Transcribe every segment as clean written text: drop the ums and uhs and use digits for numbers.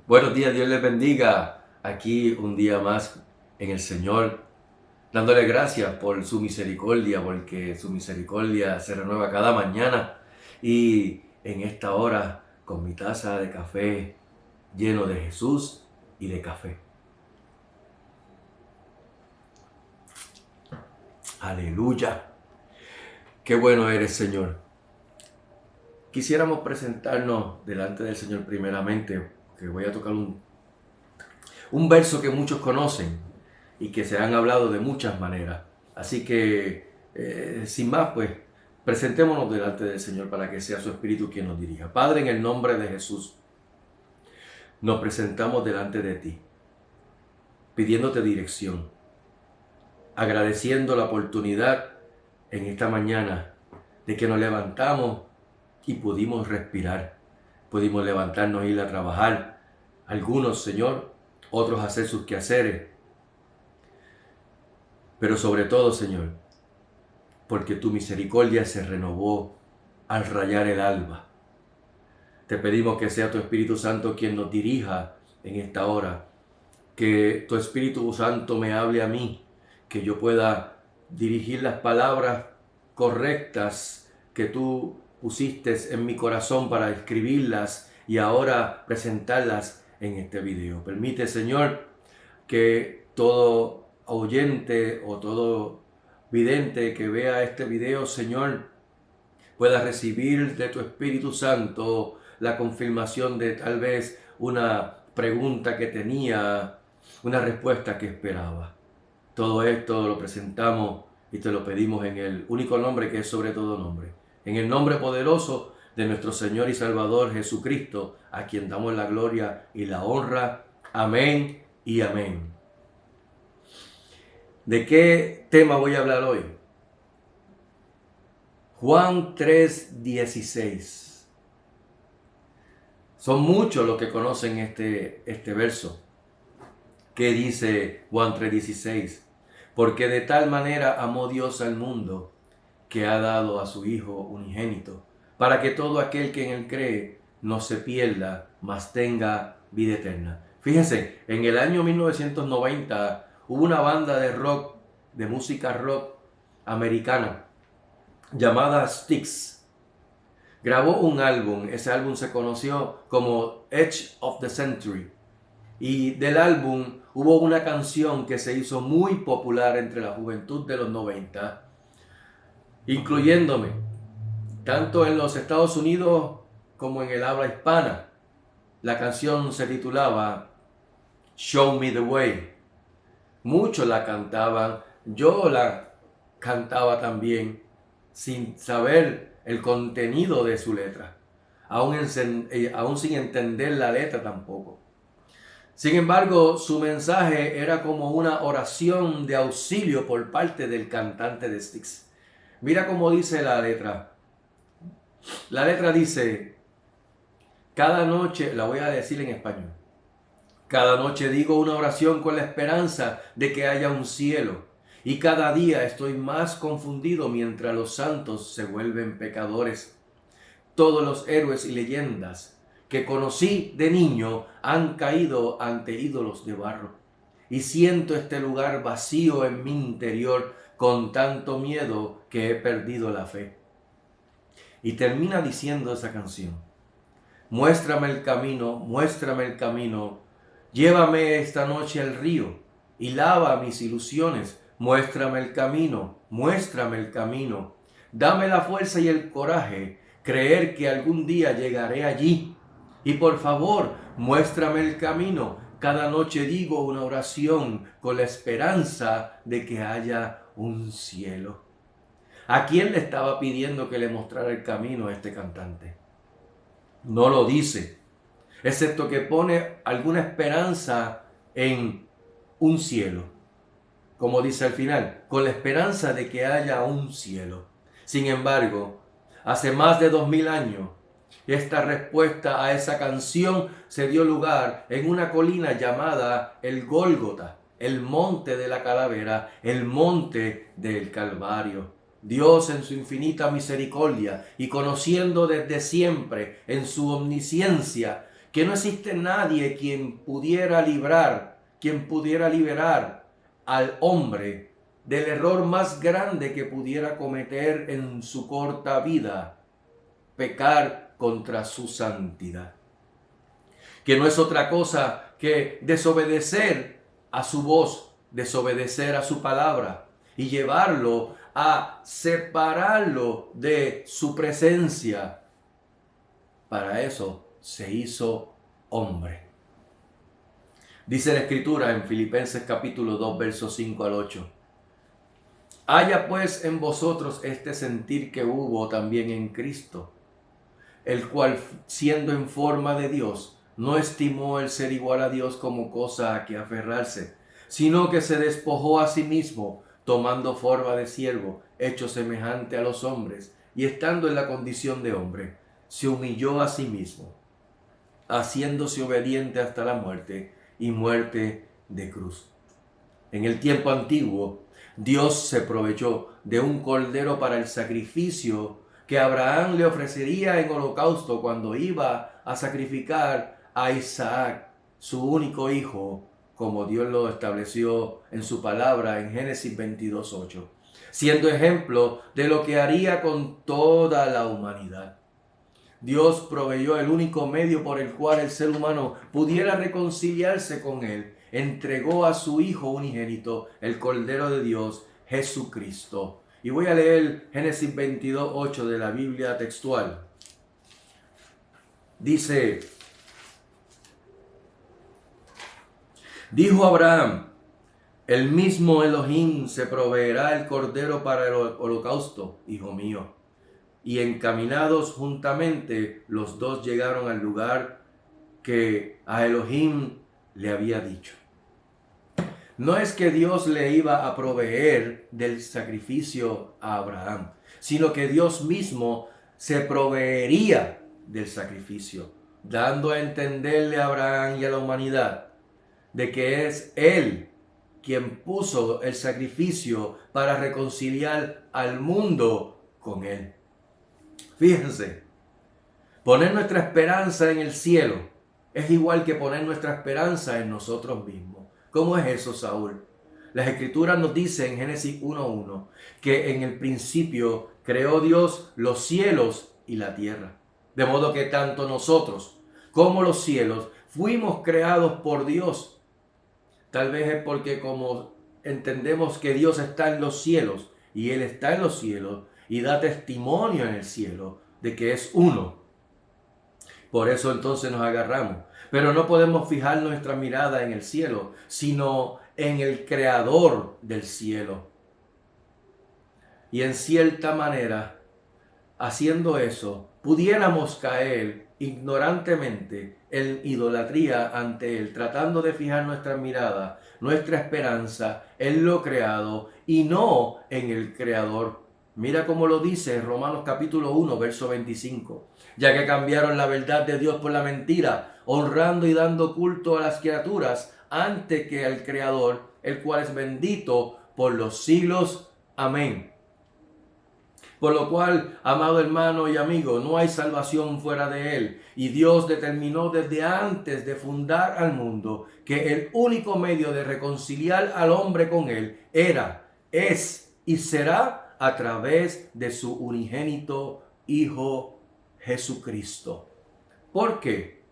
Buenos días, Dios les bendiga. Aquí un día más en el Señor, dándole gracias por su misericordia, porque su misericordia se renueva cada mañana. Y en esta hora, con mi taza de café lleno de Jesús y de café. Aleluya. Qué bueno eres, Señor. Quisiéramos presentarnos delante del Señor primeramente, que voy a tocar un verso que muchos conocen y que se han hablado de muchas maneras. Así que, sin más, pues, presentémonos delante del Señor para que sea su Espíritu quien nos dirija. Padre, en el nombre de Jesús, nos presentamos delante de ti, pidiéndote dirección, agradeciendo la oportunidad en esta mañana de que nos levantamos y pudimos respirar, pudimos levantarnos e ir a trabajar. Algunos, Señor, otros hacer sus quehaceres. Pero sobre todo, Señor, porque tu misericordia se renovó al rayar el alba. Te pedimos que sea tu Espíritu Santo quien nos dirija en esta hora, que tu Espíritu Santo me hable a mí, que yo pueda dirigir las palabras correctas que tú pusiste en mi corazón para escribirlas y ahora presentarlas en este video. Permite, Señor, que todo oyente o todo vidente que vea este video, Señor, pueda recibir de tu Espíritu Santo la confirmación de tal vez una pregunta que tenía, una respuesta que esperaba. Todo esto lo presentamos y te lo pedimos en el único nombre que es sobre todo nombre, en el nombre poderoso de nuestro Señor y Salvador Jesucristo, a quien damos la gloria y la honra. Amén y amén. ¿De qué tema voy a hablar hoy? Juan 3:16. Son muchos los que conocen este verso. ¿Qué dice Juan 3:16? Porque de tal manera amó Dios al mundo que ha dado a su Hijo unigénito, para que todo aquel que en él cree no se pierda, mas tenga vida eterna. Fíjense, en el año 1990 hubo una banda de rock, de música rock americana, llamada Styx. Grabó un álbum, ese álbum se conoció como Edge of the Century. Y del álbum hubo una canción que se hizo muy popular entre la juventud de los 90, incluyéndome, tanto en los Estados Unidos como en el habla hispana. La canción se titulaba Show Me the Way. Muchos la cantaban, yo la cantaba también, sin saber el contenido de su letra, aún sin entender la letra tampoco. Sin embargo, su mensaje era como una oración de auxilio por parte del cantante de Styx. Mira cómo dice la letra. La letra dice, cada noche, la voy a decir en español, cada noche digo una oración con la esperanza de que haya un cielo, y cada día estoy más confundido mientras los santos se vuelven pecadores. Todos los héroes y leyendas que conocí de niño han caído ante ídolos de barro, y siento este lugar vacío en mi interior con tanto miedo que he perdido la fe. Y termina diciendo esa canción, muéstrame el camino, llévame esta noche al río y lava mis ilusiones, muéstrame el camino, dame la fuerza y el coraje, creer que algún día llegaré allí. Y por favor, muéstrame el camino. Cada noche digo una oración con la esperanza de que haya un cielo. ¿A quién le estaba pidiendo que le mostrara el camino a este cantante? No lo dice, excepto que pone alguna esperanza en un cielo. Como dice al final, con la esperanza de que haya un cielo. Sin embargo, hace más de 2000 años, esta respuesta a esa canción se dio lugar en una colina llamada el Gólgota, el monte de la calavera, el monte del Calvario. Dios en su infinita misericordia y conociendo desde siempre en su omnisciencia que no existe nadie quien pudiera liberar al hombre del error más grande que pudiera cometer en su corta vida: pecar contra su santidad, que no es otra cosa que desobedecer a su voz, desobedecer a su palabra y llevarlo a separarlo de su presencia. Para eso se hizo hombre. Dice la Escritura en Filipenses capítulo 2, versos 5 al 8. Haya pues en vosotros este sentir que hubo también en Cristo, el cual, siendo en forma de Dios, no estimó el ser igual a Dios como cosa a que aferrarse, sino que se despojó a sí mismo, tomando forma de siervo, hecho semejante a los hombres, y estando en la condición de hombre, se humilló a sí mismo, haciéndose obediente hasta la muerte, y muerte de cruz. En el tiempo antiguo, Dios se proveyó de un cordero para el sacrificio que Abraham le ofrecería en holocausto cuando iba a sacrificar a Isaac, su único hijo, como Dios lo estableció en su palabra en Génesis 22:8, siendo ejemplo de lo que haría con toda la humanidad. Dios proveyó el único medio por el cual el ser humano pudiera reconciliarse con Él. Entregó a su Hijo unigénito, el Cordero de Dios, Jesucristo. Y voy a leer Génesis 22:8 de la Biblia textual. Dice: dijo Abraham, el mismo Elohim se proveerá el Cordero para el holocausto, hijo mío. Y encaminados juntamente, los dos llegaron al lugar que a Elohim le había dicho. No es que Dios le iba a proveer del sacrificio a Abraham, sino que Dios mismo se proveería del sacrificio, dando a entenderle a Abraham y a la humanidad de que es Él quien puso el sacrificio para reconciliar al mundo con Él. Fíjense, poner nuestra esperanza en el cielo es igual que poner nuestra esperanza en nosotros mismos. ¿Cómo es eso, Saúl? Las Escrituras nos dicen en Génesis 1:1 que en el principio creó Dios los cielos y la tierra. De modo que tanto nosotros como los cielos fuimos creados por Dios. Tal vez es porque como entendemos que Dios está en los cielos y Él está en los cielos, y da testimonio en el cielo de que es uno. Por eso entonces nos agarramos. Pero no podemos fijar nuestra mirada en el cielo, sino en el Creador del cielo. Y en cierta manera, haciendo eso, pudiéramos caer ignorantemente en idolatría ante Él, tratando de fijar nuestra mirada, nuestra esperanza en lo creado y no en el Creador. Mira cómo lo dice Romanos capítulo 1, verso 25. Ya que cambiaron la verdad de Dios por la mentira, honrando y dando culto a las criaturas antes que al Creador, el cual es bendito por los siglos. Amén. Por lo cual, amado hermano y amigo, no hay salvación fuera de Él. Y Dios determinó desde antes de fundar al mundo que el único medio de reconciliar al hombre con Él era, es y será a través de su unigénito Hijo Jesucristo. ¿Por qué?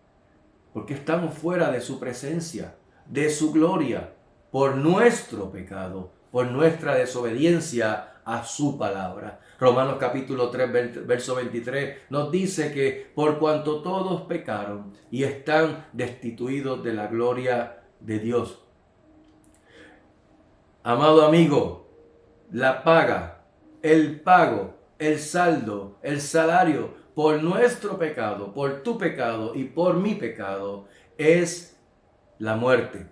Porque estamos fuera de su presencia, de su gloria, por nuestro pecado, por nuestra desobediencia a su palabra. Romanos capítulo 3, verso 23 nos dice que por cuanto todos pecaron y están destituidos de la gloria de Dios. Amado amigo, la paga, el pago, el saldo, el salario por nuestro pecado, por tu pecado y por mi pecado es la muerte.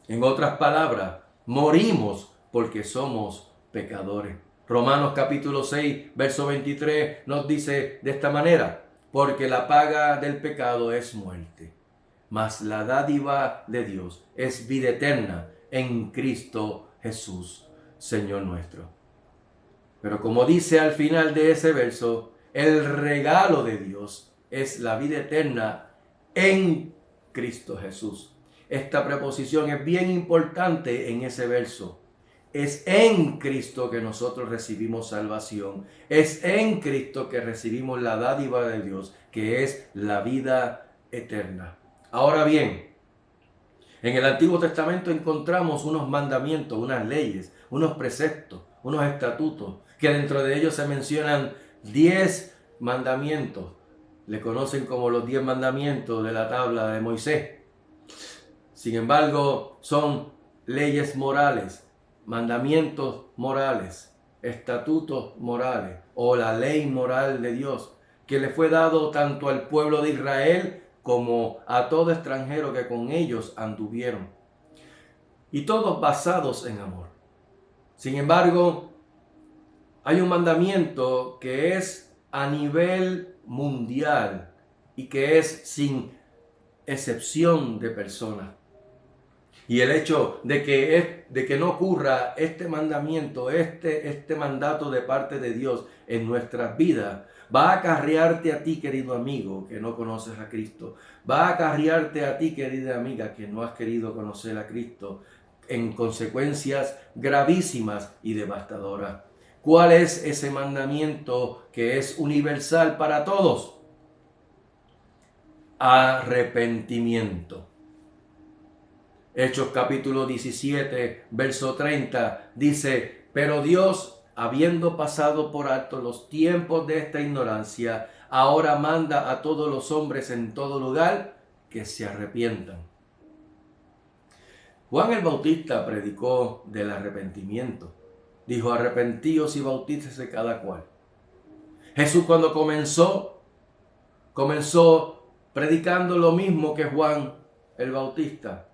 En otras palabras, morimos porque somos pecadores. Romanos capítulo 6, verso 23 nos dice de esta manera: porque la paga del pecado es muerte, mas la dádiva de Dios es vida eterna en Cristo Jesús, Señor nuestro. Pero como dice al final de ese verso, el regalo de Dios es la vida eterna en Cristo Jesús. Esta preposición es bien importante en ese verso. Es en Cristo que nosotros recibimos salvación. Es en Cristo que recibimos la dádiva de Dios, que es la vida eterna. Ahora bien, en el Antiguo Testamento encontramos unos mandamientos, unas leyes, unos preceptos, unos estatutos, que dentro de ellos se mencionan 10 mandamientos. Le conocen como los 10 mandamientos de la tabla de Moisés. Sin embargo, son leyes morales, mandamientos morales, estatutos morales o la ley moral de Dios, que le fue dado tanto al pueblo de Israel como a todo extranjero que con ellos anduvieron. Y todos basados en amor. Sin embargo, hay un mandamiento que es a nivel mundial y que es sin excepción de personas. Y el hecho de que no ocurra este mandamiento, este mandato de parte de Dios en nuestras vidas, va a acarrearte a ti, querido amigo, que no conoces a Cristo. Va a acarrearte a ti, querida amiga, que no has querido conocer a Cristo, en consecuencias gravísimas y devastadoras. ¿Cuál es ese mandamiento que es universal para todos? Arrepentimiento. Hechos capítulo 17, verso 30, dice: pero Dios, habiendo pasado por alto los tiempos de esta ignorancia, ahora manda a todos los hombres en todo lugar que se arrepientan. Juan el Bautista predicó del arrepentimiento. Dijo: arrepentíos y bautícese cada cual. Jesús, cuando comenzó predicando lo mismo que Juan el Bautista.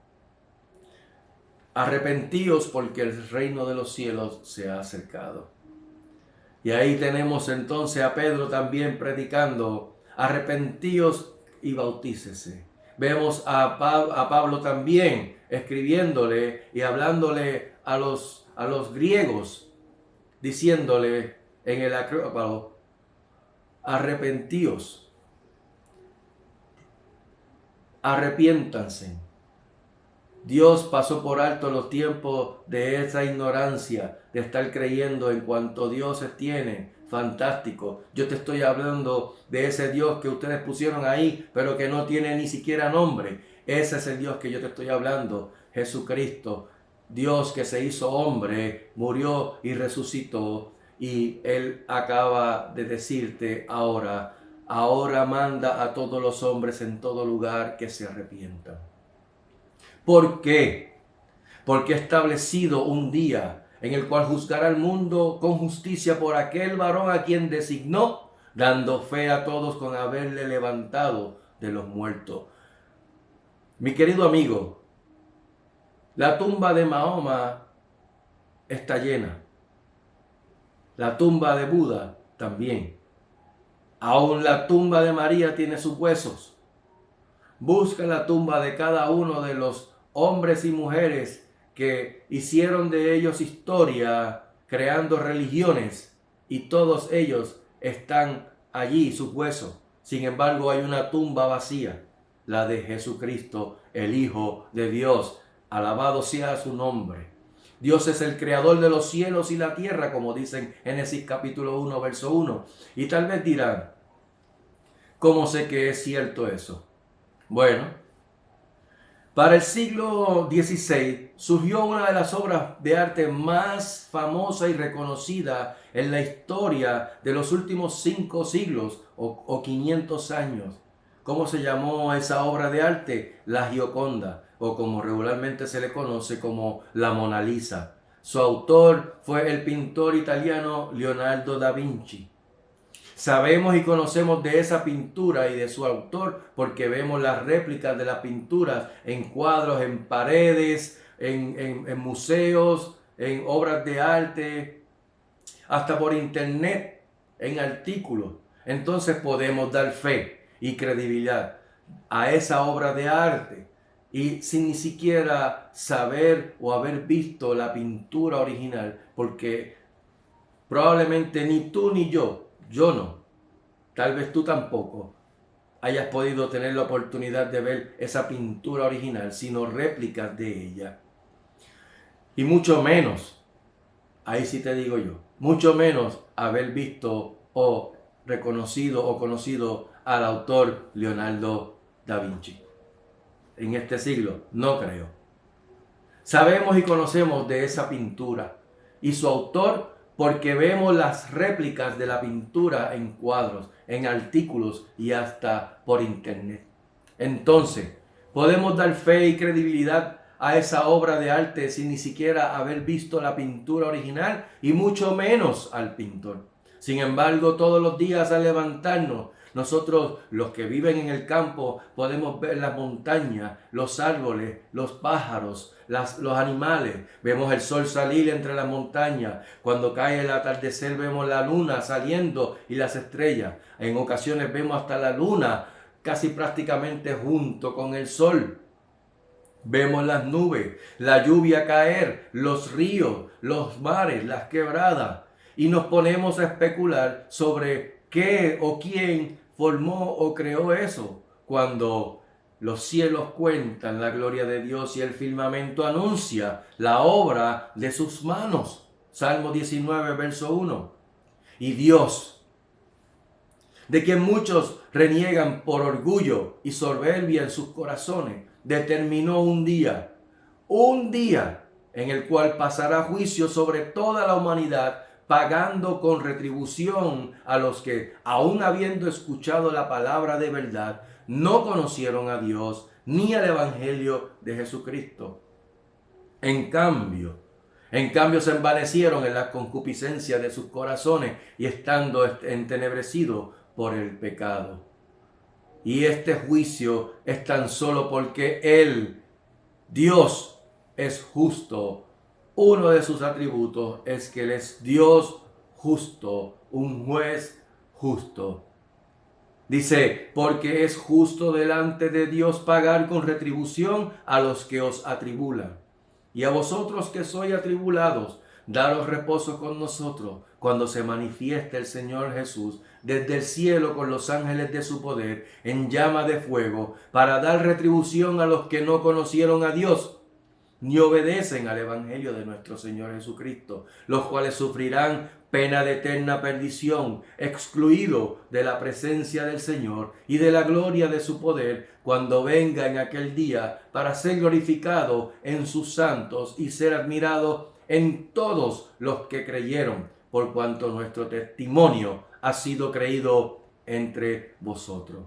Arrepentíos porque el reino de los cielos se ha acercado. Y ahí tenemos entonces a Pedro también predicando: arrepentíos y bautícese. Vemos a Pablo también escribiéndole y hablándole a los griegos, diciéndole en el Acrópalo: arrepentíos, arrepiéntanse. Dios pasó por alto los tiempos de esa ignorancia, de estar creyendo en cuanto dioses tienen. Fantástico. Yo te estoy hablando de ese Dios que ustedes pusieron ahí, pero que no tiene ni siquiera nombre. Ese es el Dios que yo te estoy hablando, Jesucristo. Dios que se hizo hombre, murió y resucitó. Y Él acaba de decirte ahora manda a todos los hombres en todo lugar que se arrepientan. ¿Por qué? Porque ha establecido un día en el cual juzgará al mundo con justicia por aquel varón a quien designó, dando fe a todos con haberle levantado de los muertos. Mi querido amigo, la tumba de Mahoma está llena. La tumba de Buda también. Aún la tumba de María tiene sus huesos. Busca la tumba de cada uno de los hombres y mujeres que hicieron de ellos historia, creando religiones, y todos ellos están allí, sus huesos. Sin embargo, hay una tumba vacía, la de Jesucristo, el Hijo de Dios. Alabado sea su nombre. Dios es el creador de los cielos y la tierra, como dice en Génesis capítulo 1, verso 1. Y tal vez dirán: ¿cómo sé que es cierto eso? Bueno, para el siglo XVI surgió una de las obras de arte más famosa y reconocida en la historia de los últimos 5 siglos o 500 años. ¿Cómo se llamó esa obra de arte? La Gioconda, o como regularmente se le conoce como la Mona Lisa. Su autor fue el pintor italiano Leonardo da Vinci. Sabemos y conocemos de esa pintura y de su autor porque vemos las réplicas de las pinturas en cuadros, en paredes, en museos, en obras de arte, hasta por internet, en artículos. Entonces podemos dar fe y credibilidad a esa obra de arte y sin ni siquiera saber o haber visto la pintura original, porque probablemente ni tú ni yo no, tal vez tú tampoco, hayas podido tener la oportunidad de ver esa pintura original, sino réplicas de ella. Y mucho menos, ahí sí te digo yo, mucho menos haber visto o reconocido o conocido al autor Leonardo da Vinci. En este siglo, no creo. Sabemos y conocemos de esa pintura y su autor porque vemos las réplicas de la pintura en cuadros, en artículos y hasta por internet. Entonces, podemos dar fe y credibilidad a esa obra de arte sin ni siquiera haber visto la pintura original y mucho menos al pintor. Sin embargo, todos los días al levantarnos, nosotros, los que viven en el campo, podemos ver las montañas, los árboles, los pájaros, los animales. Vemos el sol salir entre las montañas. Cuando cae el atardecer vemos la luna saliendo y las estrellas. En ocasiones vemos hasta la luna casi prácticamente junto con el sol. Vemos las nubes, la lluvia caer, los ríos, los mares, las quebradas. Y nos ponemos a especular sobre qué o quién formó o creó eso, cuando los cielos cuentan la gloria de Dios y el firmamento anuncia la obra de sus manos. Salmo 19, verso 1. Y Dios, de quien muchos reniegan por orgullo y soberbia en sus corazones, determinó un día en el cual pasará juicio sobre toda la humanidad, pagando con retribución a los que, aun habiendo escuchado la palabra de verdad, no conocieron a Dios ni al Evangelio de Jesucristo. En cambio se envanecieron en la concupiscencia de sus corazones y estando entenebrecidos por el pecado. Y este juicio es tan solo porque Él, Dios, es justo. Uno de sus atributos es que Él es Dios justo, un juez justo. Dice, porque es justo delante de Dios pagar con retribución a los que os atribulan. Y a vosotros que sois atribulados, daros reposo con nosotros cuando se manifieste el Señor Jesús desde el cielo con los ángeles de su poder en llama de fuego, para dar retribución a los que no conocieron a Dios ni obedecen al Evangelio de nuestro Señor Jesucristo, los cuales sufrirán pena de eterna perdición, excluido de la presencia del Señor y de la gloria de su poder, cuando venga en aquel día para ser glorificado en sus santos y ser admirado en todos los que creyeron, por cuanto nuestro testimonio ha sido creído entre vosotros.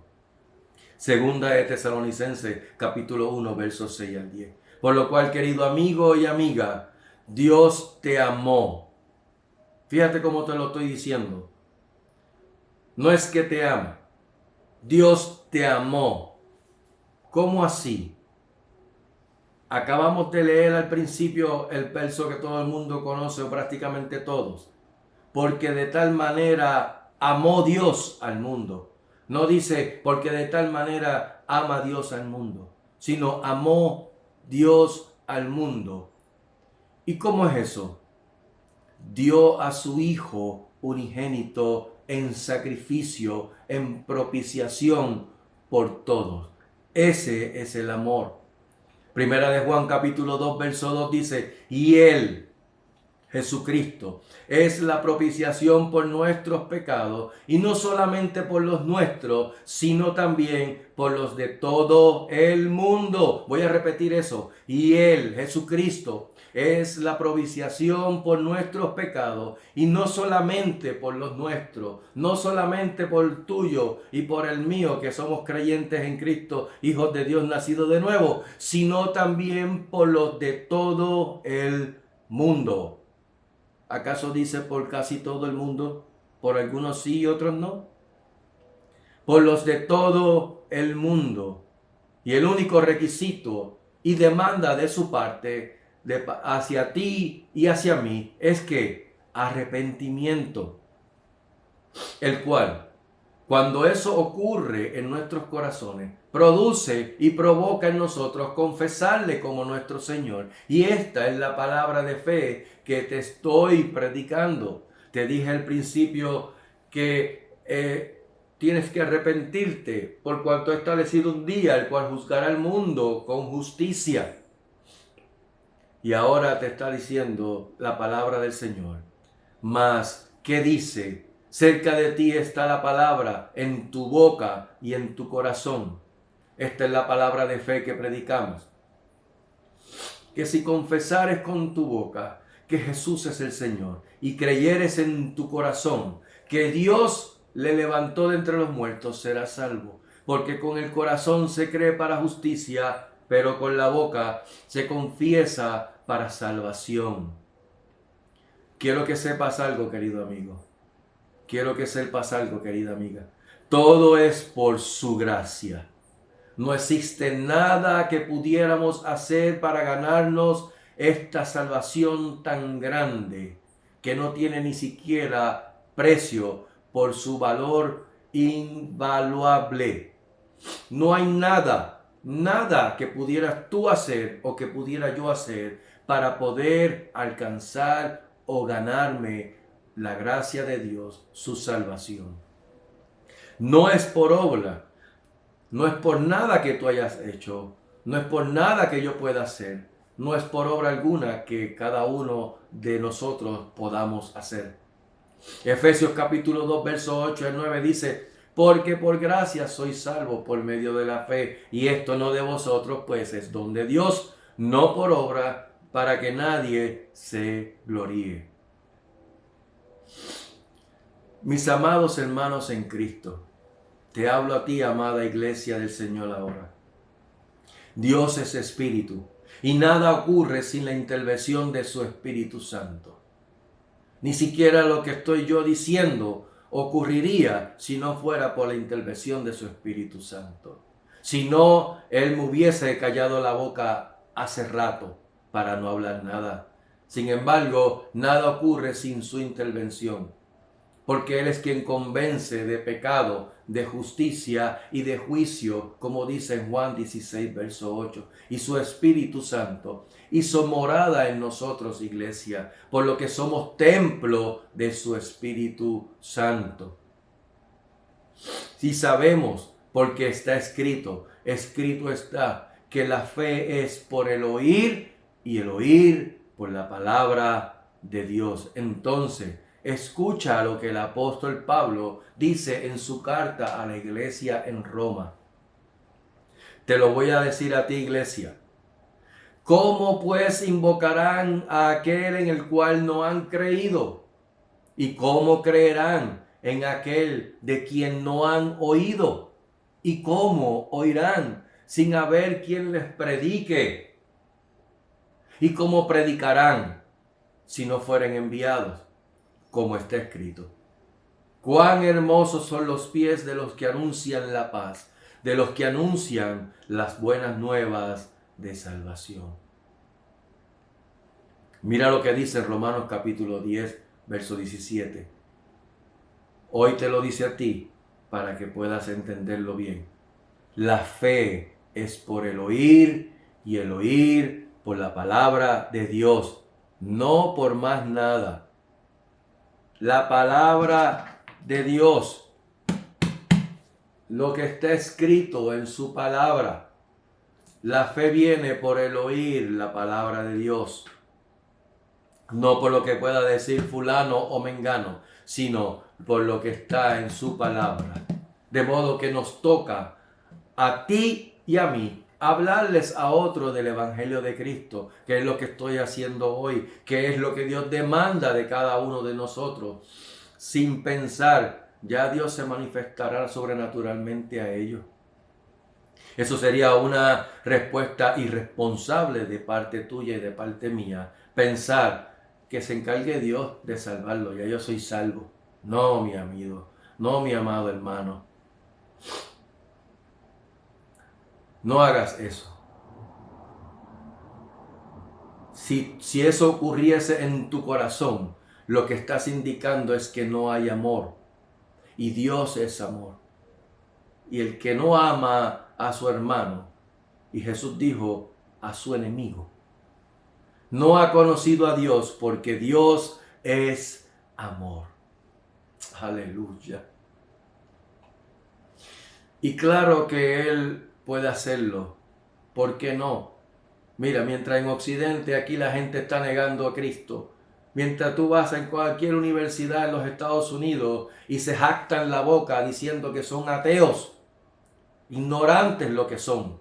Segunda de Tesalonicenses, capítulo 1, versos 6 al 10. Por lo cual, querido amigo y amiga, Dios te amó. Fíjate cómo te lo estoy diciendo. No es que te ama. Dios te amó. ¿Cómo así? Acabamos de leer al principio el verso que todo el mundo conoce, o prácticamente todos. Porque de tal manera amó Dios al mundo. No dice porque de tal manera ama Dios al mundo, sino amó Dios al mundo. ¿Y cómo es eso? Dio a su Hijo unigénito en sacrificio, en propiciación por todos. Ese es el amor. Primera de Juan capítulo 2 verso 2 dice, y Él, Jesucristo, es la propiciación por nuestros pecados, y no solamente por los nuestros, sino también por los de todo el mundo. Voy a repetir eso. Y Él, Jesucristo, es la propiciación por nuestros pecados, y no solamente por los nuestros, no solamente por el tuyo y por el mío, que somos creyentes en Cristo, hijos de Dios nacidos de nuevo, sino también por los de todo el mundo. ¿Acaso dice por casi todo el mundo? Por algunos sí y otros no. Por los de todo el mundo. Y el único requisito y demanda de su parte hacia ti y hacia mí es que arrepentimiento. El cual, cuando eso ocurre en nuestros corazones, produce y provoca en nosotros confesarle como nuestro Señor. Y esta es la palabra de fe que te estoy predicando. Te dije al principio que tienes que arrepentirte, por cuanto ha establecido un día el cual juzgará al mundo con justicia. Y ahora te está diciendo la palabra del Señor. Mas, ¿qué dice? Cerca de ti está la palabra, en tu boca y en tu corazón. Esta es la palabra de fe que predicamos. Que si confesares con tu boca que Jesús es el Señor y creyeres en tu corazón que Dios le levantó de entre los muertos, serás salvo. Porque con el corazón se cree para justicia, pero con la boca se confiesa para salvación. Quiero que sepas algo, querido amigo. Quiero que sepas algo, querida amiga. Todo es por su gracia. No existe nada que pudiéramos hacer para ganarnos esta salvación tan grande que no tiene ni siquiera precio por su valor invaluable. No hay nada que pudieras tú hacer o que pudiera yo hacer para poder alcanzar o ganarme la gracia de Dios, su salvación. No es por obra. No es por nada que tú hayas hecho, no es por nada que yo pueda hacer, no es por obra alguna que cada uno de nosotros podamos hacer. Efesios capítulo 2, verso 8 al 9 dice, porque por gracia sois salvos por medio de la fe, y esto no de vosotros, pues es don de Dios, no por obra, para que nadie se gloríe. Mis amados hermanos en Cristo, te hablo a ti, amada iglesia del Señor, ahora. Dios es espíritu y nada ocurre sin la intervención de su Espíritu Santo. Ni siquiera lo que estoy yo diciendo ocurriría si no fuera por la intervención de su Espíritu Santo. Si no, Él me hubiese callado la boca hace rato para no hablar nada. Sin embargo, nada ocurre sin su intervención, porque Él es quien convence de pecado, de justicia y de juicio, como dice en Juan 16, verso 8. Y su Espíritu Santo hizo morada en nosotros, iglesia, por lo que somos templo de su Espíritu Santo. Si sabemos, porque está escrito está, que la fe es por el oír y el oír por la palabra de Dios. Entonces, escucha lo que el apóstol Pablo dice en su carta a la iglesia en Roma. Te lo voy a decir a ti, iglesia. ¿Cómo pues invocarán a aquel en el cual no han creído? ¿Y cómo creerán en aquel de quien no han oído? ¿Y cómo oirán sin haber quien les predique? ¿Y cómo predicarán si no fueren enviados? Como está escrito. Cuán hermosos son los pies de los que anuncian la paz, de los que anuncian las buenas nuevas de salvación. Mira lo que dice Romanos capítulo 10, verso 17. Hoy te lo dice a ti para que puedas entenderlo bien. La fe es por el oír y el oír por la palabra de Dios, no por más nada. La palabra de Dios, lo que está escrito en su palabra. La fe viene por el oír la palabra de Dios, no por lo que pueda decir fulano o mengano, sino por lo que está en su palabra. De modo que nos toca a ti y a mí hablarles a otro del Evangelio de Cristo, que es lo que estoy haciendo hoy, que es lo que Dios demanda de cada uno de nosotros. Sin pensar, ya Dios se manifestará sobrenaturalmente a ellos. Eso sería una respuesta irresponsable de parte tuya y de parte mía. Pensar que se encargue Dios de salvarlo, ya yo soy salvo. No, mi amigo, no, mi amado hermano. No hagas eso. Si eso ocurriese en tu corazón, lo que estás indicando es que no hay amor. Y Dios es amor. Y el que no ama a su hermano, y Jesús dijo, a su enemigo, no ha conocido a Dios, porque Dios es amor. Aleluya. Y claro que Él puede hacerlo. ¿Por qué no? Mira, mientras en Occidente aquí la gente está negando a Cristo, mientras tú vas en cualquier universidad en los Estados Unidos y se jactan la boca diciendo que son ateos, ignorantes lo que son.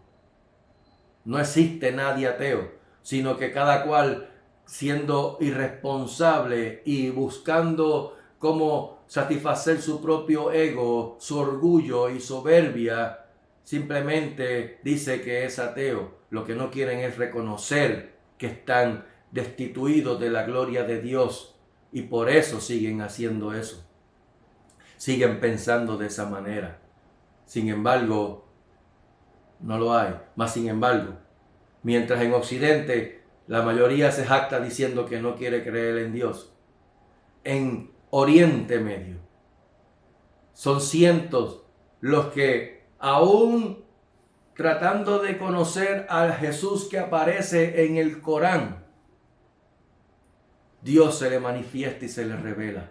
No existe nadie ateo, sino que cada cual siendo irresponsable y buscando cómo satisfacer su propio ego, su orgullo y soberbia, simplemente dice que es ateo. Lo que no quieren es reconocer que están destituidos de la gloria de Dios y por eso siguen haciendo eso. Siguen pensando de esa manera. Sin embargo, no lo hay. Mas sin embargo, mientras en Occidente la mayoría se jacta diciendo que no quiere creer en Dios, en Oriente Medio son cientos los que aún tratando de conocer al Jesús que aparece en el Corán, Dios se le manifiesta y se le revela.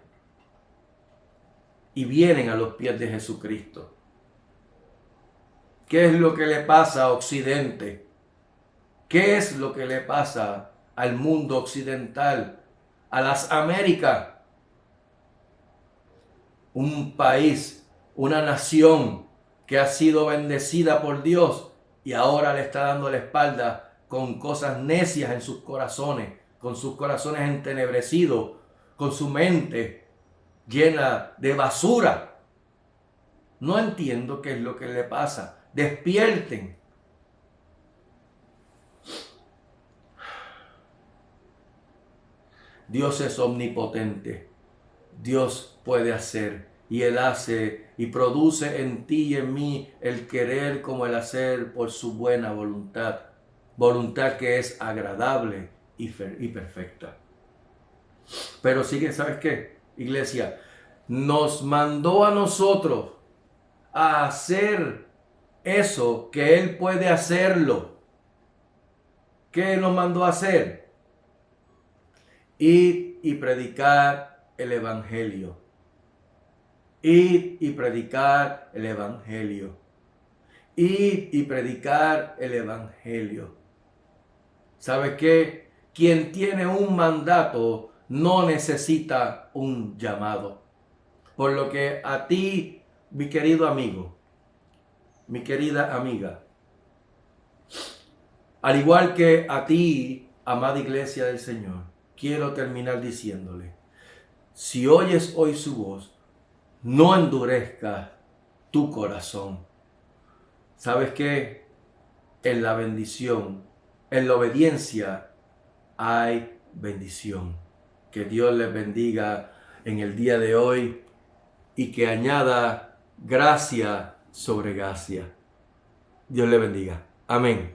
Y vienen a los pies de Jesucristo. ¿Qué es lo que le pasa a Occidente? ¿Qué es lo que le pasa al mundo occidental, a las Américas? Un país, una nación que ha sido bendecida por Dios y ahora le está dando la espalda con cosas necias en sus corazones, con sus corazones entenebrecidos, con su mente llena de basura. No entiendo qué es lo que le pasa. Despierten. Dios es omnipotente. Dios puede hacer y Él hace y produce en ti y en mí el querer como el hacer por su buena voluntad. Voluntad que es agradable y perfecta. Pero sigue, ¿sabes qué? Iglesia, nos mandó a nosotros a hacer eso que Él puede hacerlo. ¿Qué nos mandó a hacer? Ir y predicar el Evangelio. Ir y predicar el Evangelio. Ir y predicar el Evangelio. ¿Sabes qué? Quien tiene un mandato no necesita un llamado. Por lo que a ti, mi querido amigo, mi querida amiga, al igual que a ti, amada iglesia del Señor, quiero terminar diciéndole, si oyes hoy su voz, no endurezcas tu corazón. ¿Sabes qué? En la bendición, en la obediencia hay bendición. Que Dios les bendiga en el día de hoy y que añada gracia sobre gracia. Dios les bendiga. Amén.